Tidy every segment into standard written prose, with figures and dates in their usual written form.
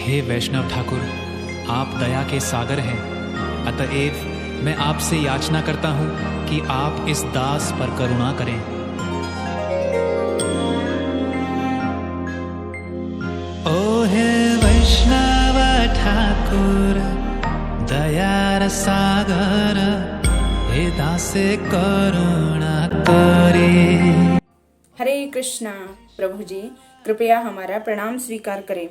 हे वैष्णव ठाकुर, आप दया के सागर हैं, अतएव मैं आपसे याचना करता हूँ कि आप इस दास पर करुणा करें। ओ हे वैष्णव ठाकुर, दयार सागर, हे दासे करुणा करे। हरे कृष्णा। प्रभु जी कृपया हमारा प्रणाम स्वीकार करें।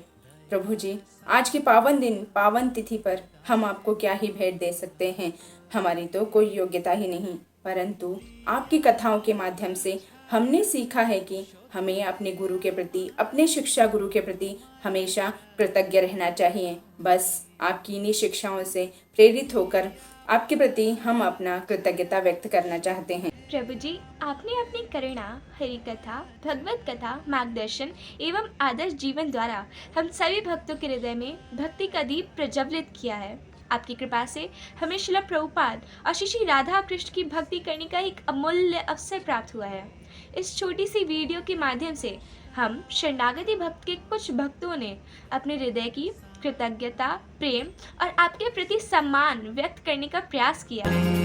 प्रभु जी, आज के पावन दिन, पावन तिथि पर हम आपको क्या ही भेंट दे सकते हैं। हमारी तो कोई योग्यता ही नहीं, परंतु आपकी कथाओं के माध्यम से हमने सीखा है कि हमें अपने गुरु के प्रति, अपने शिक्षा गुरु के प्रति हमेशा कृतज्ञ रहना चाहिए। बस आपकी इन्हीं शिक्षाओं से प्रेरित होकर आपके प्रति हम अपना कृतज्ञता व्यक्त करना चाहते हैं। प्रभु जी, आपने अपनी करुणा, हरि कथा, भगवत कथा, मार्गदर्शन एवं आदर्श जीवन द्वारा हम सभी भक्तों के हृदय में भक्ति का दीप प्रज्वलित किया है। आपकी कृपा से हमें श्रील प्रभुपाद और श्री श्री राधा कृष्ण की भक्ति करने का एक अमूल्य अवसर प्राप्त हुआ है। इस छोटी सी वीडियो के माध्यम से हम शरणागति भक्त के कुछ भक्तों ने अपने हृदय की कृतज्ञता, प्रेम और आपके प्रति सम्मान व्यक्त करने का प्रयास किया है।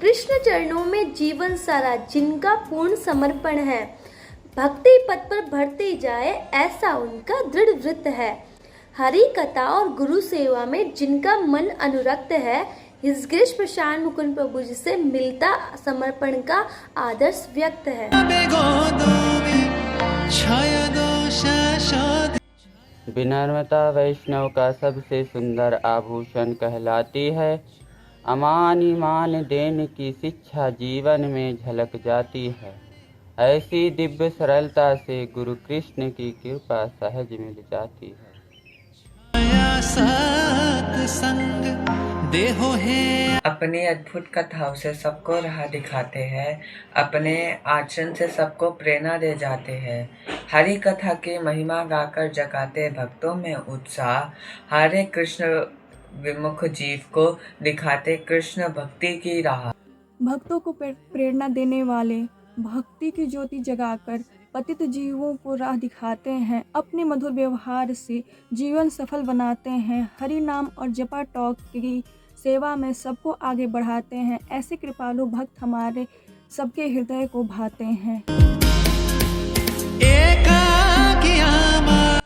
कृष्ण चरणों में जीवन सारा जिनका पूर्ण समर्पण है, भक्ति पथ पर बढ़ते जाए ऐसा उनका दृढ़ व्रत है। हरि कथा और गुरु सेवा में जिनका मन अनुरक्त है, हृषिकेश प्रशांत मुकुंद प्रभु जी से मिलता समर्पण का आदर्श व्यक्त है। विनम्रता वैष्णव का सबसे सुंदर आभूषण कहलाती है। अमान ईमान देने की शिक्षा जीवन में झलक जाती है। ऐसी दिव्य सरलता से गुरु कृष्ण की कृपा सहज मिल जाती है। अपनी अद्भुत कथाओं से सबको राह दिखाते हैं, अपने आचरण से सबको प्रेरणा दे जाते हैं। हरि कथा की महिमा गाकर जगाते भक्तों में उत्साह। हरे कृष्ण विमुख जीव को दिखाते कृष्ण भक्ति की राह। भक्तों को प्रेरणा देने वाले, भक्ति की ज्योति जगाकर पतित जीवों को राह दिखाते हैं। अपने मधुर व्यवहार से जीवन सफल बनाते हैं। हरि नाम और जपा टॉक की सेवा में सबको आगे बढ़ाते हैं। ऐसे कृपालु भक्त हमारे सबके हृदय को भाते हैं।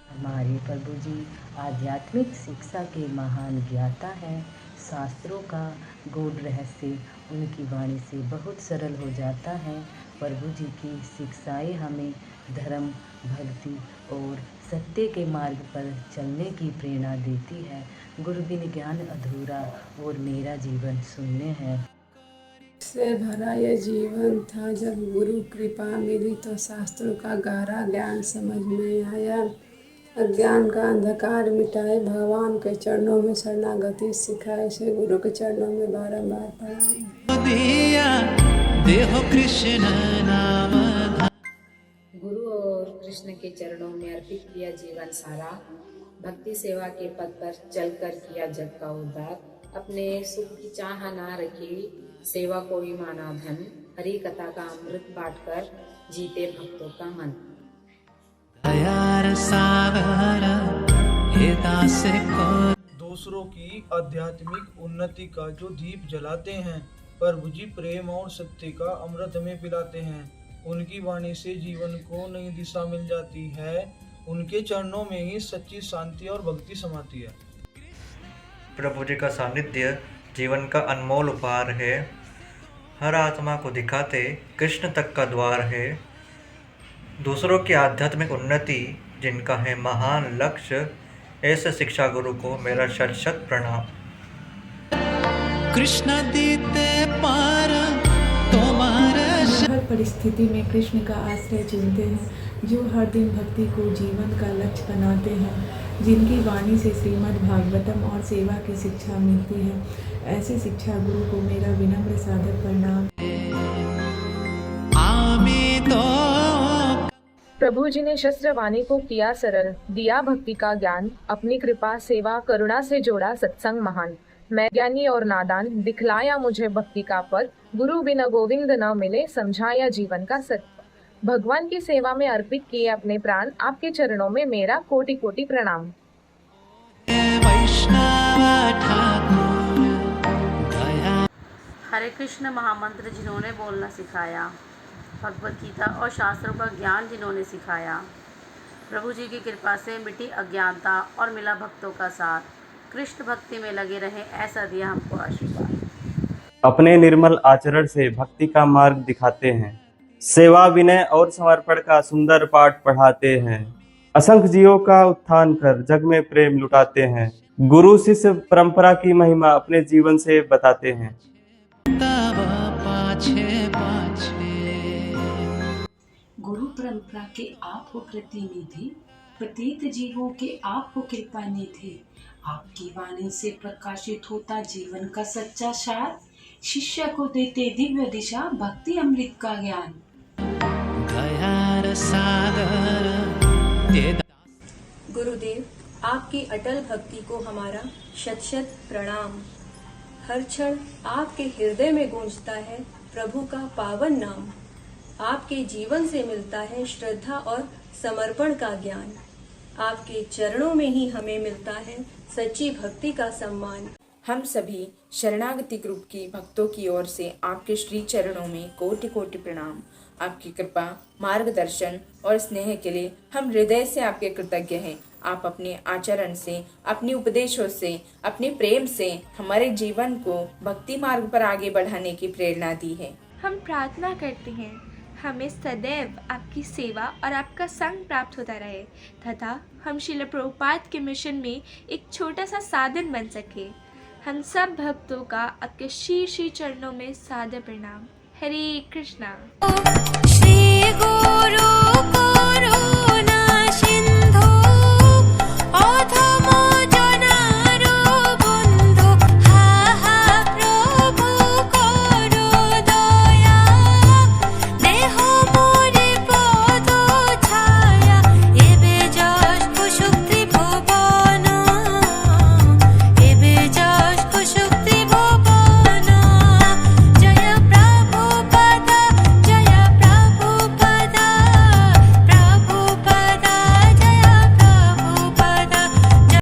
हमारे प्रभु जी आध्यात्मिक शिक्षा के महान ज्ञाता हैं। शास्त्रों का गूढ़ रहस्य उनकी वाणी से बहुत सरल हो जाता है। प्रभु जी की शिक्षाएं हमें धर्म, भक्ति और सत्य के मार्ग पर चलने की प्रेरणा देती है। गुरु बिन ज्ञान अधूरा और मेरा जीवन शून्य है। से भरा यह जीवन था, जब गुरु कृपा मिली तो शास्त्रों का गहरा ज्ञान समझ में आया। अज्ञान का अंधकार मिटाए, भगवान के चरणों में शरणागति सिखाए, से गुरु के चरणों में बारंबार पढ़ाए। गुरु और कृष्ण के चरणों में अर्पित किया जीवन सारा, भक्ति सेवा के पद पर चलकर किया जग का उद्धार। अपने सुख की चाह ना रखी, सेवा को ही माना धन। हरि कथा का अमृत बांटकर जीते भक्तों का मन। दूसरों की आध्यात्मिक उन्नति का जो दीप जलाते हैं, प्रभु जी प्रेम और सत्य का अमृत में पिलाते हैं। उनकी वाणी से जीवन को नई दिशा मिल जाती है। उनके चरणों में ही सच्ची शांति और भक्ति समाती है। प्रभु जी का सानिध्य जीवन का अनमोल उपहार है। हर आत्मा को दिखाते कृष्ण तक का द्वार है। दूसरों की आध्यात्मिक उन्नति जिनका है महान लक्ष्य, ऐसे शिक्षा गुरु को मेरा शत शत प्रणाम। कृष्ण देते पार तुम्हारा। हर परिस्थिति में कृष्ण का आश्रय चुनते हैं, जो हर दिन भक्ति को जीवन का लक्ष्य बनाते हैं, जिनकी वाणी से श्रीमद् भागवतम और सेवा की शिक्षा मिलती है। ऐसे शिक्षा गुरु को मेरा विनम्र सादर प्रणाम। प्रभु जी ने शस्त्र वाणी को किया सरल, दिया भक्ति का ज्ञान। अपनी कृपा, सेवा, करुणा से जोड़ा सत्संग महान। मैं ज्ञानी और नादान, दिखलाया मुझे भक्ति का पद, गुरु बिना गोविंद न मिले, समझाया जीवन का सत्य। भगवान की सेवा में अर्पित किए अपने प्राण, आपके चरणों में मेरा कोटि कोटि प्रणाम। हरे कृष्ण महामंत्र जिन्होंने बोलना सिखाया, भगवत गीता और शास्त्रों का ज्ञान जिन्होंने सिखाया, प्रभु जी की कृपा से मिटी अज्ञानता और मिला भक्तों का साथ, कृष्ण भक्ति में लगे रहे ऐसा दिया हमको आशीर्वाद। अपने निर्मल आचरण से भक्ति का मार्ग दिखाते हैं, सेवा विनय और समर्पण का सुंदर पाठ पढ़ाते हैं, असंख्य जीवों का उत्थान कर जग में प्रेम लुटाते हैं, गुरु शिष्य परंपरा की महिमा अपने जीवन से बताते हैं। गुरु परंपरा के आप हो प्रतिनिधि, प्रतीत जीवों के आप हो कृपा निधि, आपकी वाणी से प्रकाशित होता जीवन का सच्चा सार, शिष्य को देते दिव्य दिशा, भक्ति अमृत का ज्ञान। गुरुदेव, आपकी अटल भक्ति को हमारा शत शत प्रणाम। हर क्षण आपके हृदय में गूंजता है प्रभु का पावन नाम। आपके जीवन से मिलता है श्रद्धा और समर्पण का ज्ञान। आपके चरणों में ही हमें मिलता है सच्ची भक्ति का सम्मान। हम सभी शरणागति ग्रुप की भक्तों की ओर से आपके श्री चरणों में कोटि कोटि प्रणाम। आपकी कृपा, मार्गदर्शन और स्नेह के लिए हम हृदय से आपके कृतज्ञ हैं। आप अपने आचरण से, अपने उपदेशों से, अपने प्रेम से हमारे जीवन को भक्ति मार्ग पर आगे बढ़ाने की प्रेरणा दी है। हम प्रार्थना करते हैं हमें सदैव आपकी सेवा और आपका संग प्राप्त होता रहे तथा हम श्रील प्रभुपाद के मिशन में एक छोटा सा साधन बन सके। हम सब भक्तों का आपके श्री चरणों में सादर प्रणाम। हरे कृष्णा। श्री गुरु को